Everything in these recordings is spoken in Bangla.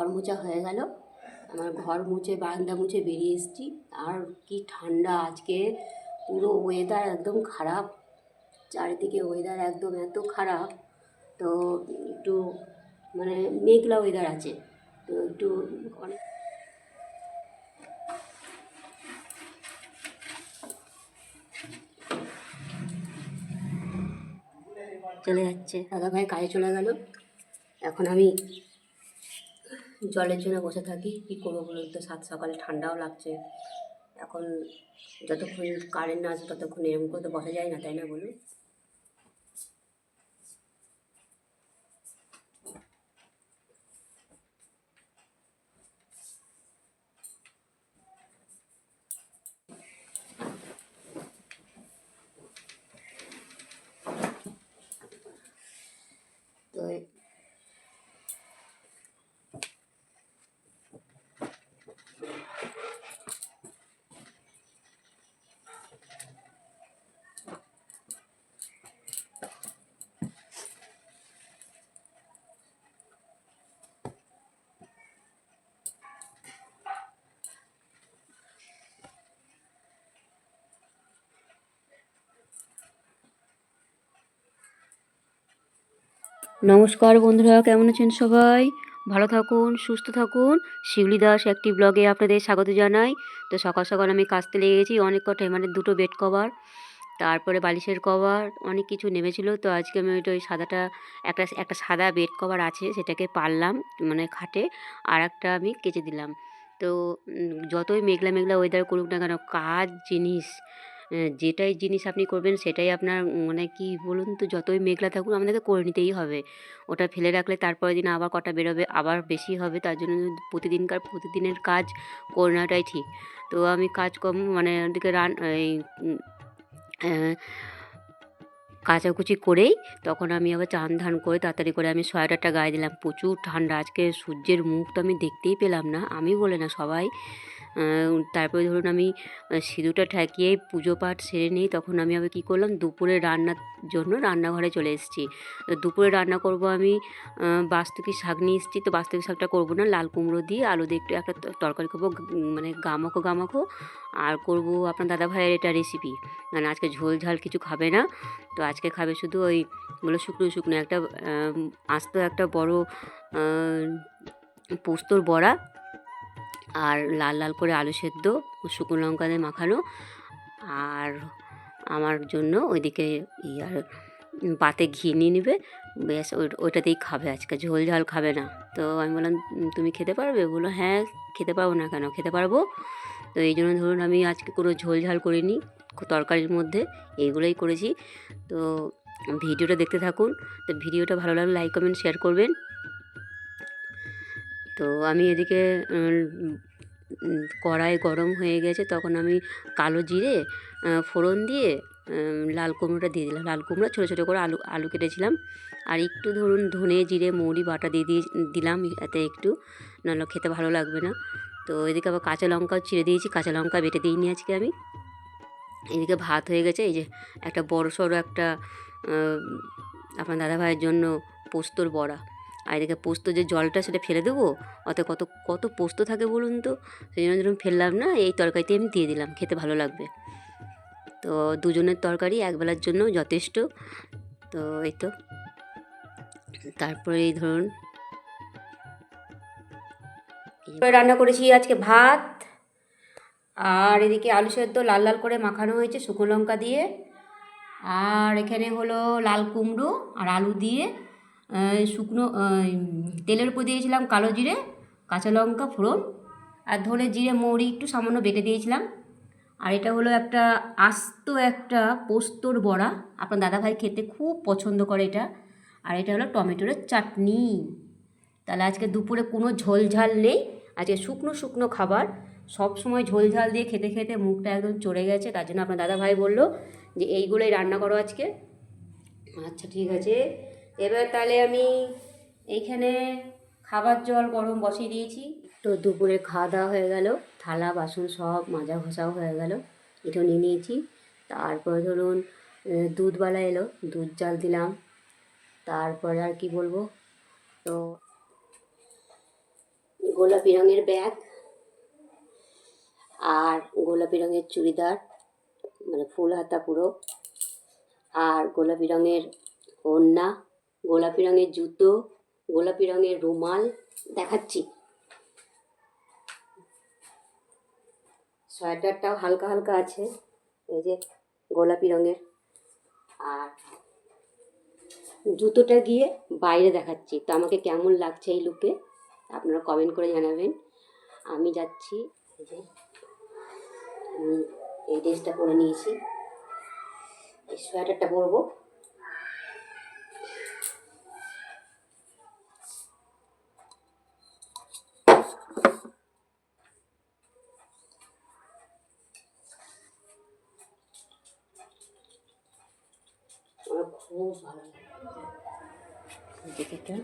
ঘর মোছা হয়ে গেল। আমার ঘর মুছে বারান্দা মুছে বেরিয়ে এসেছি। আর কি ঠান্ডা আজকে, পুরো ওয়েদার একদম খারাপ, চারিদিকে ওয়েদার একদম এত খারাপ। তো একটু মানে মেঘলা ওয়েদার আছে, তো একটু অনেক চলে যাচ্ছে। দাদাভাই কাজে চলে গেল, এখন আমি জলের জন্য বসে থাকি। কী করবো বলুন তো, সাত সকালে ঠান্ডাও লাগছে। এখন যতক্ষণ কারেন্ট না আসে ততক্ষণ এরকম করে তো বসা যায় না, তাই না বলুন? তো নমস্কার বন্ধুরা, কেমন আছেন সবাই? ভালো থাকুন, সুস্থ থাকুন। শিউলি দাস একটি ব্লগে আপনাদের স্বাগত জানাই। তো সকাল সকাল আমি কাচতে লেগে গেছি অনেক কটাই, মানে দুটো বেড কভার, তারপরে বালিশের কভার, অনেক কিছু নেমেছিল। তো আজকে আমি ওই সাদাটা, একটা একটা সাদা বেড কভার আছে সেটাকে পারলাম, মানে খাটে, আর একটা আমি কেচে দিলাম। তো যতই মেঘলা মেঘলা ওয়েদার করুক না কেন, কাজ জিনিস, যেটাই জিনিস আপনি করবেন সেটাই আপনার, মানে কি বলুন তো, যতই মেঘলা থাকুন আমাদেরকে করে নিতেই হবে। ওটা ফেলে রাখলে তারপরের দিন আবার কটা বেরোবে, আবার বেশি হবে। তার জন্য প্রতিদিনের কাজ করে নেওয়াটাই ঠিক। তো আমি কাজকর্ম মানে ওদিকে এই কাচাকুচি করেই তখন আমি আবার চান ধান করে তাড়াতাড়ি করে আমি সোয়েটারটা গায়ে দিলাম। প্রচুর ঠান্ডা আজকে, সূর্যের মুখ তো আমি দেখতেই পেলাম না, আমি বলে না সবাই। তারপরে ধরুন আমি সিঁদুরটা ঠেকিয়ে পুজো পাঠ সেরে নিই, তখন আমি আবার কী করলাম, দুপুরে রান্নার জন্য রান্নাঘরে চলে এসেছি। দুপুরে রান্না করব আমি বাস্তুকি শাক নিয়ে এসেছি। তো বাস্তুকি শাকটা করবো না, লাল কুমড়ো দিয়ে আলু দিয়ে একটু একটা তরকারি করবো, মানে গামাখো গামাখো। আর করব আপনার দাদা ভাইয়ের এটা রেসিপি, মানে আজকে ঝোল ঝাল কিছু খাবে না। তো আজকে খাবে শুধু ওইগুলো শুকনো শুকনো একটা আস্ত একটা বড় পোস্তর বড়া, আর লাল লাল করে আলু সেদ্ধ, শুকনো লঙ্কা দিয়ে মাখানো। আর আমার জন্য ওইদিকে আর পাতে ঘি নিয়ে নেবে, ব্যাস ওইটাতেই খাবে, আজকে ঝোল ঝাল খাবে না। তো আমি বললাম তুমি খেতে পারবে? বললো হ্যাঁ, খেতে পারবো না কেন, খেতে পারবো। তো এই জন্য ধরুন আমি আজকে কোনো ঝোল ঝাল করিনি, তরকারির মধ্যে এইগুলোই করেছি। তো ভিডিওটা দেখতে থাকুন। তো ভিডিওটা ভালো লাগলে লাইক কমেন্ট শেয়ার করবেন। তো আমি এদিকে কড়াই গরম হয়ে গেছে, তখন আমি কালো জিরে ফোড়ন দিয়ে লাল কুমড়োটা দিয়ে দিলাম। লাল কুমড়ো ছোটো ছোটো করে আলু কেটেছিলাম, আর একটু ধরুন ধনে জিরে মৌরি বাটা দিলাম এতে একটু, নাহলে খেতে ভালো লাগবে না। তো এদিকে আবার কাঁচা লঙ্কাও চিড়ে দিয়েছি, কাঁচা লঙ্কা বেটে দিইনি আজকে আমি। এদিকে ভাত হয়ে গেছে, এই যে একটা বড় সড়ো একটা আপনার দাদাভাইয়ের জন্য পোস্তর বড়া। আর এদিকে পোস্ত যে জলটা সেটা ফেলে দেবো, অত কত কত পোস্ত থাকে বলুন তো, সেই জন্য যেরকম ফেললাম না, এই তরকারিতে আমি দিয়ে দিলাম, খেতে ভালো লাগবে। তো দুজনের তরকারি একবেলার জন্য যথেষ্ট। তো এই তো, তারপরে এই ধরুন রান্না করেছি আজকে ভাত, আর এদিকে আলু সেদ্ধ লাল লাল করে মাখানো হয়েছে শুকনো লঙ্কা দিয়ে, আর এখানে হলো লাল কুমড়ো আর আলু দিয়ে শুকনো তেলের উপর দিয়েছিলাম কালো জিরে, কাঁচা লঙ্কা ফোড়ন, আর ধনে জিরে মৌরি একটু সামান্য বেটে দিয়েছিলাম। আর এটা হলো আস্ত একটা পোস্তর বড়া, আপনার দাদাভাই খেতে খুব পছন্দ করে এটা। আর এটা হলো টমেটোর চাটনি। তাহলে আজকে দুপুরে কোনো ঝোল ঝাল নেই, আজকে শুকনো শুকনো খাবার। সব সময় ঝোল ঝাল দিয়ে খেতে খেতে মুখটা একদম চড়ে গেছে, তার জন্য আপনার দাদাভাই বললো যে এইগুলোই রান্না করো আজকে। আচ্ছা ঠিক আছে, এবার তাহলে আমি এইখানে খাবার জল গরম বসিয়ে দিয়েছি। তো দুপুরে খাওয়া দাওয়া হয়ে গেল, থালা বাসন সব মাজা ঘষাও হয়ে গেল, এটাও নিয়ে নিয়েছি। তারপরে ধরুন দুধওয়ালা এলো, দুধ জাল দিলাম। তারপরে আর কি বলবো, তো গোলাপি রঙের ব্যাগ আর গোলাপি রঙের চুড়িদার, মানে ফুল হাতা পুরো, আর গোলাপি রঙের ওড়না, গোলাপি রঙের জুতো, গোলাপি রঙের রুমাল দেখাচ্ছি। সোয়েটারটাও হালকা হালকা আছে, এই যে গোলাপি রঙের। আর জুতোটা গিয়ে বাইরে দেখাচ্ছি। তো আমাকে কেমন লাগছে এই লুকে আপনারা কমেন্ট করে জানাবেন। আমি যাচ্ছি, এই যে আমি এই ড্রেসটা পরে নিয়েছি, এই সোয়েটারটা পরবো। আমার খুব ভালো লাগে জ্যাকেটটা।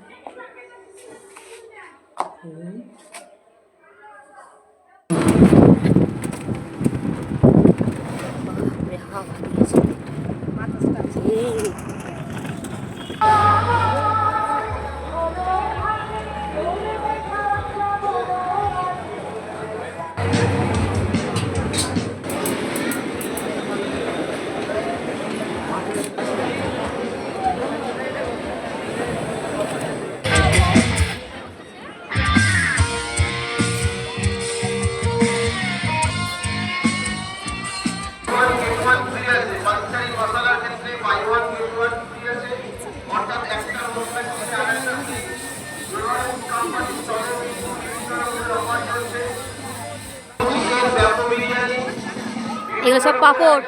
এগুলো সব পাপড়,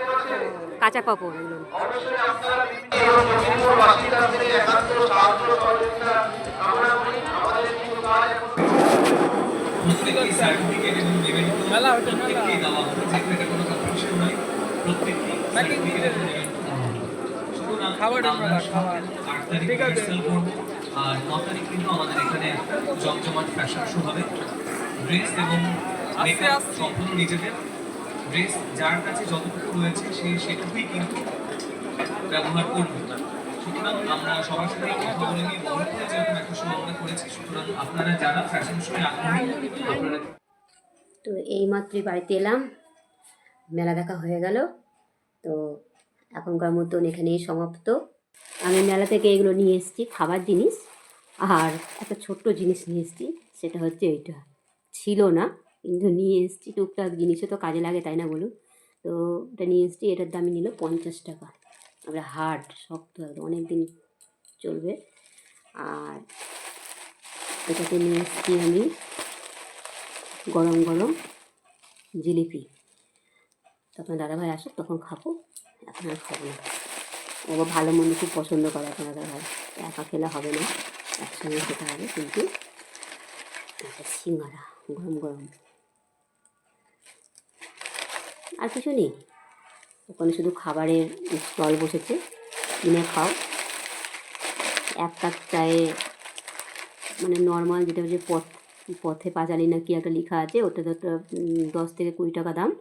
কাঁচা পাপড় এগুলো। আর 9 তারিখ কিন্তু আমাদের এখানে জমজমাট ফ্যাশন শো হবে। ড্রেস এবং মেকআপ সম্পূর্ণ নিজেদের। ড্রেস যার কাছে যতটুকু রয়েছে সেটুকুই কিন্তু ব্যবহার করবে। সুতরাং আমরা সবার সাথে কথা বলে নিয়ে বড় করে যেরকম একটা শো আমরা করেছি, সুতরাং আপনারা যারা ফ্যাশন শোয়ে আগ্রহী আপনারা। তো এইমাত্রই বাড়িতে এলাম, মেলা দেখা হয়ে গেল। তো এখনকার মতন এখানেই সমাপ্ত। আমি মেলা থেকে এগুলো নিয়ে এসেছি, খাবার জিনিস। আর একটা ছোট্ট জিনিস নিয়ে এসেছি, সেটা হচ্ছে এইটা। ছিল না কিন্তু নিয়ে এসেছি, টুকটাক জিনিসও তো কাজে লাগে, তাই না বলুন? তো এটা নিয়ে এসেছি, এটার দামই নিল 50 টাকা। আমরা হার্ড শক্ত একদম, অনেক দিন চলবে। আর এটাতে নিয়ে এসেছি আমি গরম গরম জিলিপি। তখন দাদাভাই আসুক তখন খাবো, এখন আর খাবো না। ও ভালো মন্দ খুব পছন্দ করে এখন দাদাভাই, একা খেলে হবে না, একসঙ্গে খেতে হবে। কিন্তু একটা সিঙ্গারা গরম গরম, আর কিছু নেই। ওখানে শুধু খাবারের স্টল বসেছে, কিনে খাও। 1 কাপ চায়ে, মানে নর্মাল যেটা হচ্ছে পথে পাঁচালি না কি একটা লেখা আছে, ওটা তো 10 থেকে 20 টাকা দাম।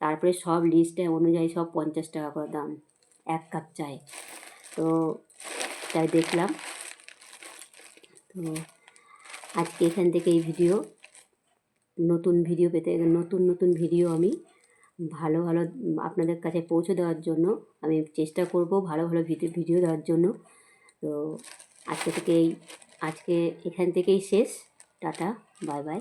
তারপরে সব লিস্টে অনুযায়ী সব 50 টাকা করে দাম 1 কাপ চায়ে। তো তাই দেখলাম। তো আজকে এখান থেকে এই ভিডিও, নতুন ভিডিও পেতে, নতুন ভিডিও আমি ভালো আপনাদের কাছে পৌঁছে দেওয়ার জন্য আমি চেষ্টা করব, ভালো ভিডিও দেওয়ার জন্য। তো আজকে এখান থেকেই শেষ। Tata, bye bye.